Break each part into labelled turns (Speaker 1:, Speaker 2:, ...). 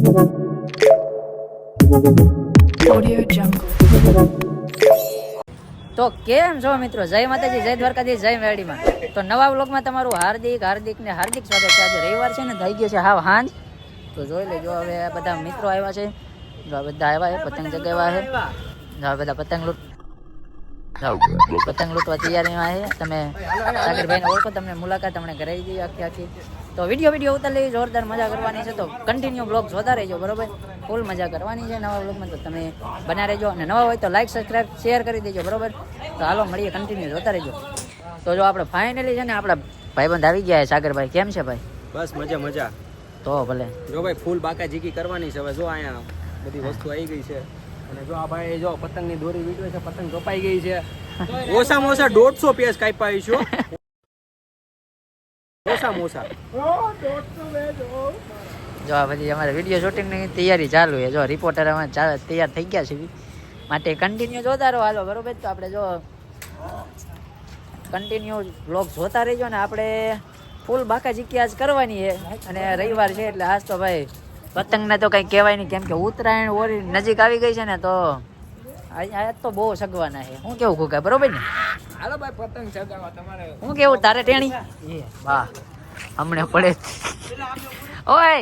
Speaker 1: Audio Jungle.
Speaker 2: તો કેમ છો મિત્રો? જય માતાજી, જય દ્વારકાધીશ, જય મેરડીમાં. તો નવા વ્લોગમાં તમારું હાર્દિક સ્વાગત છે. આજે રવિવાર છે ને, થઈ ગયો છે હાવ હાંજ. તો જોઈ લેજો. હવે બધા મિત્રો આવ્યા છે, બધા આવ્યા છે, પતંગ ચગાવ્યા છે, બધા પતંગ લૂંટવા તૈયારીમાં છે. તમે સાગરભાઈને ઓળખો, તમને મુલાકાત તમને કરાવી દઈએ આખી. તો વિડીયો ઉતાર લેવી, જોરદાર મજા કરવાની છે. તો કન્ટિન્યુ બ્લોગ જોતા રહેજો, બરોબર? ફૂલ મજા કરવાની છે નવા બ્લોગમાં. તો તમે બના રહેજો, અને નવા હોય તો લાઈક, સબસ્ક્રાઈબ, શેર કરી દેજો, બરોબર? તો હાલો મળીએ, કન્ટિન્યુ જોતા રહેજો. તો જો આપણે ફાઇનલી છે ને, આપણા ભાઈબંધ આવી ગયા છે. સાગરભાઈ કેમ છે ભાઈ?
Speaker 3: બસ મજા. તો
Speaker 2: ભલે
Speaker 3: જો ભાઈ ફૂલ બાકાજીકી કરવાની છે. હવે જો અહીંયા બધી વસ્તુ આવી ગઈ છે, અને જો આ ભાઈ જો પતંગની દોરી વીટવે છે, પતંગ કપાઈ ગઈ છે. ઓછામાં ઓછા 150 પેસ કાપાઈ છું. ઓછામાં ઓછા
Speaker 2: જો આ બધી અમારે વિડીયો શૂટિંગની તૈયારી ચાલુ છે. જો રિપોર્ટર અમે તૈયાર થઈ ગયા છે, માટે કન્ટિન્યુ જોતા રહો. હાલો, બરોબર? તો આપણે જો કન્ટિન્યુ બ્લોગ જોતા રહીજો, ને આપણે ફૂલ બાકાજીકી આજ કરવાની છે. અને રવિવાર છે એટલે આજ તો ભાઈ પતંગને તો કંઈ કહેવાય નહીં, કેમ કે ઉત્તરાયણ ઓરી નજીક આવી ગઈ છે ને. તો આજ તો બહુ સગવાના છે. હું કેવું ખોકા, બરોબર ને?
Speaker 3: હાલો ભાઈ પતંગ ચગાવવા તમારે.
Speaker 2: હું કેવું તારે ટેણી? વાહ, હમણે પડે. ઓય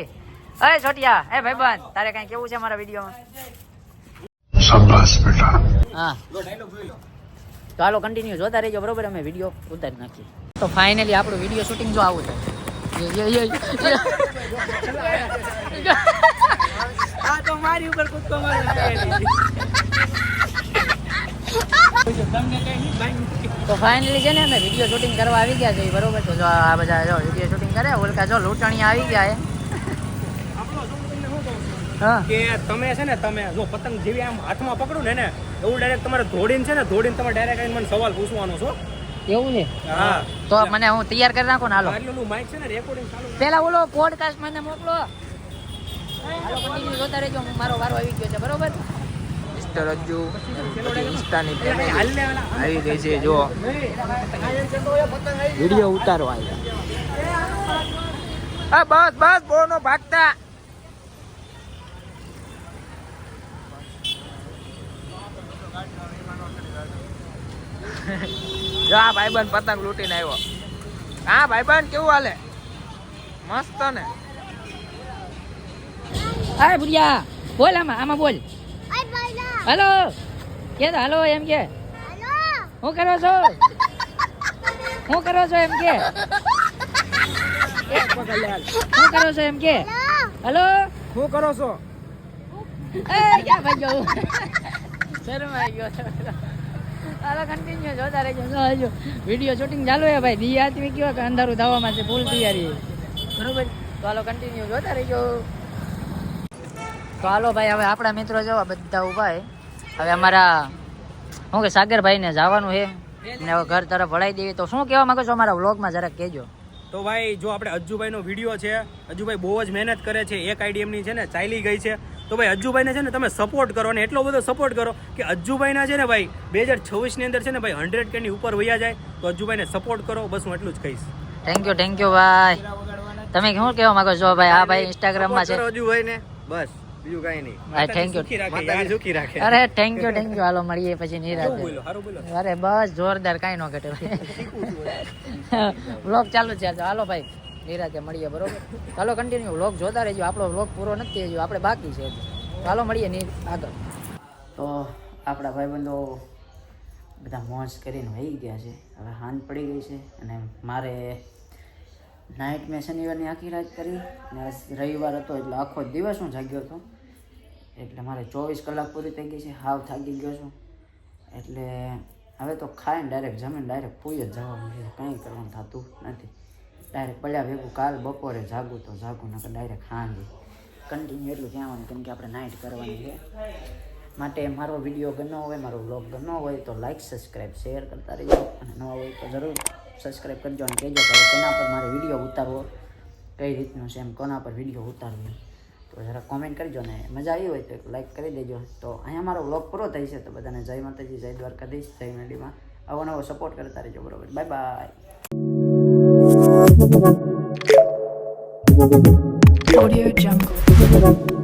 Speaker 2: છોટિયા, ભાઈબંધ, તારે કઈ કેવું છે મારા વિડીયોમાં? શાબાશ બેટા. હા, તો હાલો કન્ટિન્યુ જોતા રહેજો, બરોબર? અમે વિડીયો ઉતારી નાખીએ. તો ફાઇનલી આપણું વિડીયો શૂટિંગ જો આવું છે.
Speaker 3: આ તો મારી ઉપર કૂદકો મારે.
Speaker 2: તો ફાઇનલી છે ને, અમે વિડીયો શૂટિંગ કરવા આવી ગયા છે, બરોબર? તો જો આ બધા જો વિડીયો શૂટિંગ કરે, ઓલકા જો લૂંટણી આવી ગયા છે.
Speaker 3: કે તમે છે ને, તમે જો પતંગ જેવી આમ હાથમાં પકડું ને એવું ડાયરેક્ટ તમારે ધોડીને છે ને, તમે ડાયરેક્ટ આવીને મને સવાલ પૂછવાનો છો.
Speaker 2: એવું છે?
Speaker 3: હા,
Speaker 2: તો મને હું તૈયાર કરી નાખો ને. હાલો,
Speaker 3: એટલું માઇક છે ને, રેકોર્ડિંગ ચાલુ.
Speaker 2: પેલા બોલો પોડકાસ્ટ મને મોકલો. હાલો કન્ટિન્યુ જોતા રહેજો. મારો વારો આવી ગયો છે, બરોબર?
Speaker 3: મિસ્ટર અજ્જુ ઇન્સ્ટાની ફેમિલી આવી ગઈ છે. જો વિડીયો ઉતારો આવ્યા. બસ બહુ નો ભાગતા. જો આ ભાઈબંધ પતંગ લૂટીને આવ્યો. હા ભાઈબંધ, કેવું હાલે? મસ્ત ને?
Speaker 2: હા ભુરિયા, બોલ આમાં બોલ. હાલો કે હાલો એમ કે. શું કરો છો એમ કે. શું કરો છો એમ કે. હાલો,
Speaker 3: શું કરો છો?
Speaker 2: ક્યાં ભાઈ ગયો? શરમાઈ ગયો. હાલો કન્ટિન્યુ જોતા રહેજો. વિડીયો શૂટિંગ ચાલુ છે ભાઈ. દી આદમી કેવા કે અંધારું ધાવામાં છે, ફૂલ તૈયારી, બરોબર? તો હાલો કન્ટિન્યુ જોતા રહેજો. તો હાલો ભાઈ, હવે આપણા મિત્રો જો બધા ઉભા છે. હવે અમારા શું કે સાગરભાઈને જવાનું છે, ને હવે ઘર તરફ વળાઈ દેવી. તો શું કહેવા માંગો છો અમારા વ્લોગમાં જરાક કહેજો.
Speaker 3: તો ભાઈ જો આપણે અજ્જુભાઈનો વિડીયો છે, અજ્જુભાઈ બહુ જ મહેનત કરે છે. એક આઈડી એમની છે ને ચાલી ગઈ છે. તો ભાઈ અજ્જુભાઈને છે ને તમે સપોર્ટ કરો, ને એટલો બધો સપોર્ટ કરો કે અજ્જુભાઈના છે ને ભાઈ 2026ની અંદર છે ને ભાઈ 100K ની ઉપર વયા જાય. તો અજ્જુભાઈને સપોર્ટ કરો, બસ હું એટલું જ કહીશ.
Speaker 2: થેન્ક યુ ભાઈ. તમે શું કહેવા માંગો છો ભાઈ? આ ભાઈ ઇન્સ્ટાગ્રામમાં છે
Speaker 3: અજ્જુભાઈને, બસ બીજું કઈ નહીં.
Speaker 2: Thank you.
Speaker 3: સુખી રાખે.
Speaker 2: અરે થેન્ક યુ. હાલો મળીએ પછી નિરાતે. અરે બસ જોરદાર, કાંઈ ન ઘટે ભાઈ. વ્લોગ ચાલુ છે. હાલો ભાઈ નિરાતે મળીએ, બરોબર? હાલો કન્ટિન્યુ વ્લોગ જોતા રહેજો. આપણો વ્લોગ પૂરો નથી થયો, આપણે બાકી છે. હાલો મળીએ આગળ. તો આપણા ભાઈબંધો બધા મોજ કરીને વહી ગયા છે. હવે હાંજ પડી ગઈ છે, અને મારે નાઇટ મેં શનિવારની આખી રાત કરી, ને રવિવાર હતો એટલે આખો દિવસ હું જાગ્યો હતો. એટલે મારે 24 કલાક પૂરી થઈ ગઈ છે. હાવ થાકી ગયો છું. એટલે હવે તો ખાઈને ડાયરેક્ટ જમીને ડાયરેક્ટ પૂઈ જ જવાનું છે. કંઈ કરવાનું થતું નથી. ડાયરેક્ટ પડ્યા ભેગું કાલ બપોરે જાગું તો જાગું, નકર ડાયરેક્ટ ખાંડી કન્ટિન્યુ એટલું કહેવાનું, કેમ કે આપણે નાઇટ કરવાની છે. માટે મારો વિડીયો ગમનો હોય, મારો વ્લોગ ગમનો હોય તો લાઈક, સબસ્ક્રાઈબ, શેર કરતા રહેજો. અને નવા હોય તો જરૂર સબસ્ક્રાઈબ કરજો, અને કહેજો કે તેના પર મારે વિડીયો ઉતારવો કઈ રીતનું છે, એમ કોના પર વિડીયો ઉતારવો. તો જરા કોમેન્ટ કરજો, ને મજા આવી હોય તો એક લાઈક કરી દેજો. તો અહીંયા મારો વ્લોગ પૂરો થાય છે. તો બધાને જય માતાજી, જય દ્વારકાધીશ, જય મેરડીમાં. આવો નવો સપોર્ટ કરતા રહેજો, બરોબર? Bye bye.
Speaker 1: Audio Jungle.